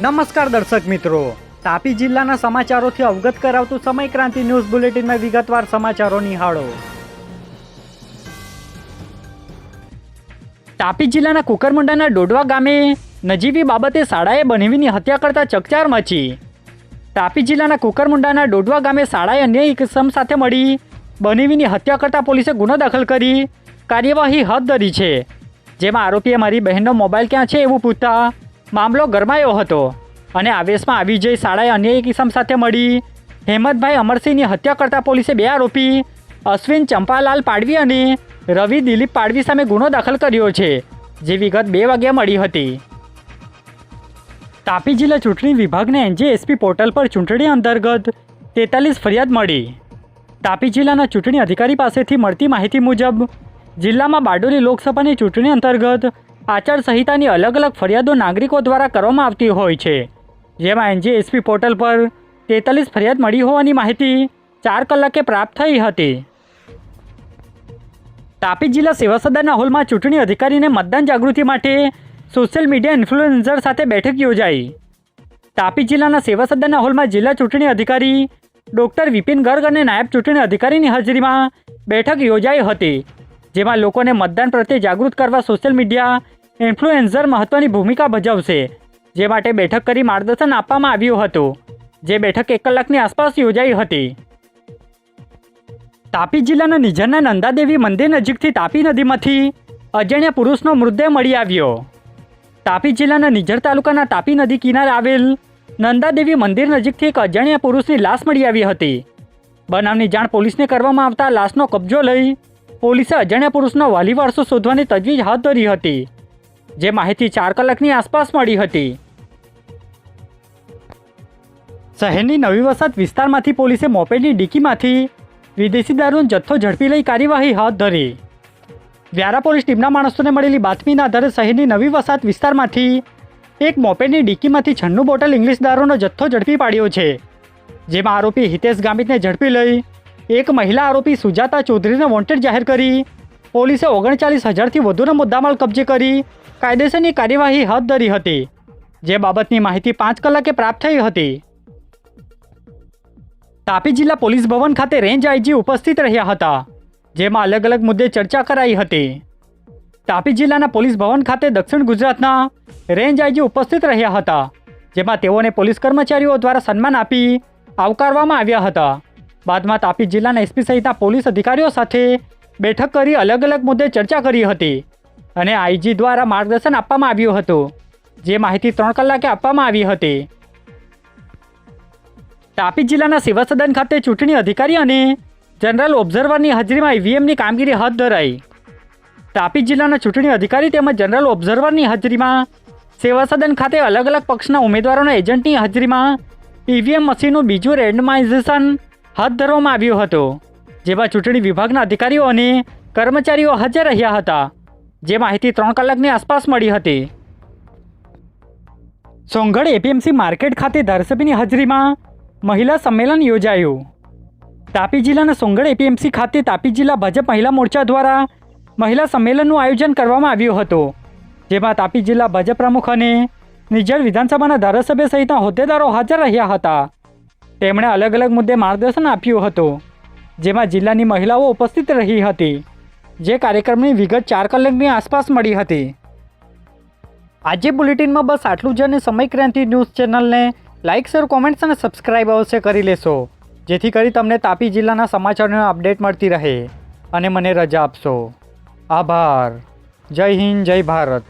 નમસ્કાર દર્શક મિત્રો, તાપી જિલ્લાના સમાચારોથી અવગત કરાવતું સમય ક્રાંતિ ન્યૂઝ બુલેટિનમાં વિગતવાર સમાચારો નિહાળો। તાપી જિલ્લાના કુકરમુંડાના ડોડવા ગામે નજીવી બાબતે શાળાએ બનેવીની હત્યા કરતા ચકચાર મચી। તાપી જિલ્લાના કુકરમુંડાના ડોડવા ગામે શાળાએ અન્ય ઇસમ સાથે મળી બનેવીની હત્યા કરતા પોલીસે ગુનો દાખલ કરી કાર્યવાહી હાથ ધરી છે, જેમાં આરોપીએ મારી બહેનનો મોબાઈલ ક્યાં છે એવું પૂછતા મામલો ગરમાયો હતો અને આવેશમાં આવી જઈ શાળાએ અન્ય એક ઇસમ સાથે મળી હેમંતભાઈ અમરસિંહની હત્યા કરતા પોલીસે બે આરોપી અશ્વિન ચંપાલાલ પાડવી અને રવિ દિલીપ પાડવી સામે ગુનો દાખલ કર્યો છે, જે વિગત 2 વાગ્યે મળી હતી। તાપી જિલ્લા ચૂંટણી વિભાગને NJSP પોર્ટલ પર ચૂંટણી અંતર્ગત 43 ફરિયાદ મળી। તાપી જિલ્લાના ચૂંટણી અધિકારી પાસેથી મળતી માહિતી મુજબ જિલ્લામાં બારડોલી લોકસભાની ચૂંટણી અંતર્ગત આચારસંહિતાની અલગ અલગ ફરિયાદો નાગરિકો દ્વારા કરવામાં આવતી હોય છે, જેમાં NJSP પોર્ટલ પર 43 ફરિયાદ મળી હોવાની માહિતી 4 કલાકે પ્રાપ્ત થઈ હતી। તાપી જિલ્લા સેવા સદનના હોલમાં ચૂંટણી અધિકારીને મતદાન જાગૃતિ માટે સોશિયલ મીડિયા ઇન્ફ્લુએન્સર સાથે બેઠક યોજાઈ। તાપી જિલ્લાના સેવા સદનના હોલમાં જિલ્લા ચૂંટણી અધિકારી ડૉક્ટર વિપિન ગર્ગ અને નાયબ ચૂંટણી અધિકારીની હાજરીમાં બેઠક યોજાઈ હતી, જેમાં લોકોને મતદાન પ્રત્યે જાગૃત કરવા સોશિયલ મીડિયા ઇન્ફ્લુએન્સર મહત્વની ભૂમિકા ભજવશે, જે માટે બેઠક કરી માર્ગદર્શન આપવામાં આવ્યું હતું, જે બેઠક 1 કલાકની આસપાસ યોજાઈ હતી। તાપી જિલ્લાના નિઝરના નંદાદેવી મંદિર નજીકથી તાપી નદીમાંથી અજાણ્યા પુરુષનો મૃતદેહ મળી આવ્યો। તાપી જિલ્લાના નિઝર તાલુકાના તાપી નદી કિનારે આવેલ નંદાદેવી મંદિર નજીકથી એક અજાણ્યા પુરુષની લાશ મળી આવી હતી। બનાવની જાણ પોલીસને કરવામાં આવતા લાશનો કબજો લઈ પોલીસે અજાણ્યા પુરુષનો વાલી વારસો શોધવાની તજવીજ હાથ ધરી હતી, જે માહિતી 4 કલાકની આસપાસ મળી હતી। શહેરની નવી વસાહત વિસ્તારમાંથી પોલીસે મોપેડની ડીકીમાંથી વિદેશી દારૂનો જથ્થો ઝડપી લઈ કાર્યવાહી હાથ ધરી। વ્યારા પોલીસ ટીમના માણસોને મળેલી બાતમીના આધારે શહેરની નવી વસાહત વિસ્તારમાંથી એક મોપેડની ડીકીમાંથી 96 બોટલ ઇંગ્લિશ દારૂનો જથ્થો ઝડપી પાડ્યો છે, જેમાં આરોપી હિતેશ ગામિતને ઝડપી લઈ એક મહિલા આરોપી સુજાતા ચૌધરીને વોન્ટેડ જાહેર કરી પોલીસે 39,000થી વધુનો મુદ્દામાલ કબજે કરી કાયદેસરની કાર્યવાહી હાથ ધરી હતી, જે બાબતની માહિતી 5 કલાકે પ્રાપ્ત થઈ હતી। તાપી જિલ્લા પોલીસ ભવન ખાતે રેન્જ આઈજી ઉપસ્થિત રહ્યા હતા, જેમાં અલગ અલગ મુદ્દે ચર્ચા કરાઈ હતી। તાપી જિલ્લાના પોલીસ ભવન ખાતે દક્ષિણ ગુજરાતના રેન્જ આઈજી ઉપસ્થિત રહ્યા હતા, જેમાં તેઓને પોલીસ કર્મચારીઓ દ્વારા સન્માન આપી આવકારવામાં આવ્યા હતા। બાદમાં તાપી જિલ્લાના SP સહિતના પોલીસ અધિકારીઓ સાથે બેઠક કરી અલગ અલગ મુદ્દે ચર્ચા કરી હતી અને આઈજી દ્વારા માર્ગદર્શન આપવામાં આવ્યું હતું, જે માહિતી 3 કલાકે આપવામાં આવી હતી। તાપી જિલ્લાના સેવા સદન ખાતે ચૂંટણી અધિકારી અને જનરલ ઓબ્ઝર્વરની હાજરીમાં EVMની કામગીરી હાથ ધરાઈ। તાપી જિલ્લાના ચૂંટણી અધિકારી તેમજ જનરલ ઓબ્ઝર્વરની હાજરીમાં સેવા સદન ખાતે અલગ અલગ પક્ષના ઉમેદવારોના એજન્ટની હાજરીમાં EVM મશીનનું બીજું રેન્ડમાઇઝેશન હાથ ધરવામાં આવ્યું હતું, જેમાં ચૂંટણી વિભાગના અધિકારીઓ અને કર્મચારીઓ હાજર રહ્યા હતા, જે માહિતી 3 કલાકની આસપાસ મળી હતી। સોંગઢ APMC માર્કેટ ખાતે ધારાસભ્યની હાજરીમાં મહિલા સંમેલન યોજાયું। તાપી જિલ્લાના સોંગઢ APMC ખાતે તાપી જિલ્લા ભાજપ મહિલા મોરચા દ્વારા મહિલા સંમેલનનું આયોજન કરવામાં આવ્યું હતું, જેમાં તાપી જિલ્લા ભાજપ પ્રમુખ અને નિઝર વિધાનસભાના ધારાસભ્ય સહિતના હોદ્દેદારો હાજર રહ્યા હતા। તેમણે અલગ અલગ મુદ્દે માર્ગદર્શન આપ્યું હતું, જેમાં જિલ્લાની મહિલાઓ ઉપસ્થિત રહી હતી, જે કાર્યક્રમની વિગત 4 કલાકની આસપાસ મળી હતી। આજે બુલેટિનમાં બસ આટલું જ અને સમય ક્રાંતિ ન્યૂઝ ચેનલને લાઇક શેર કોમેન્ટ્સ અને સબસ્ક્રાઇબ અવશ્ય કરી લેશો, જેથી કરી તમને તાપી જિલ્લાના સમાચારોનો અપડેટ મળતી રહે અને મને રજા આપશો। આભાર। જય હિન્દ, જય ભારત।